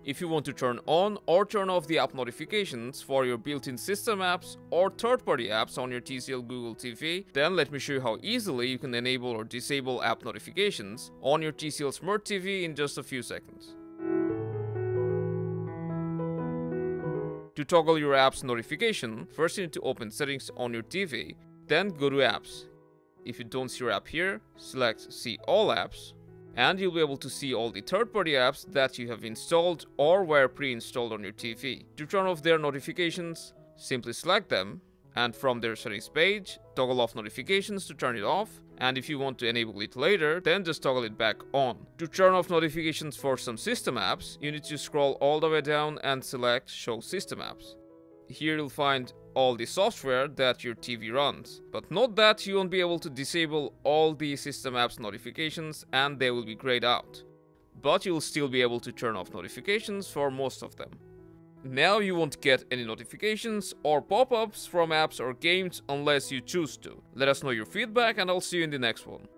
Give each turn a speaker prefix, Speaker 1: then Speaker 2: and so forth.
Speaker 1: If you want to turn on or turn off the app notifications for your built-in system apps or third-party apps on your TCL Google TV, then let me show you how easily you can enable or disable app notifications on your TCL Smart TV in just a few seconds. To toggle your app's notification, first you need to open settings on your TV, then go to apps. If you don't see your app here, select see all apps, and you'll be able to see all the third-party apps that you have installed or were pre-installed on your TV. To turn off their notifications, simply select them, and from their settings page, toggle off notifications to turn it off, and if you want to enable it later, then just toggle it back on. To turn off notifications for some system apps, you need to scroll all the way down and select Show System Apps. Here you'll find all the software that your TV runs. But note that you won't be able to disable all the system apps notifications and they will be grayed out. But you'll still be able to turn off notifications for most of them. Now you won't get any notifications or pop-ups from apps or games unless you choose to. Let us know your feedback and I'll see you in the next one.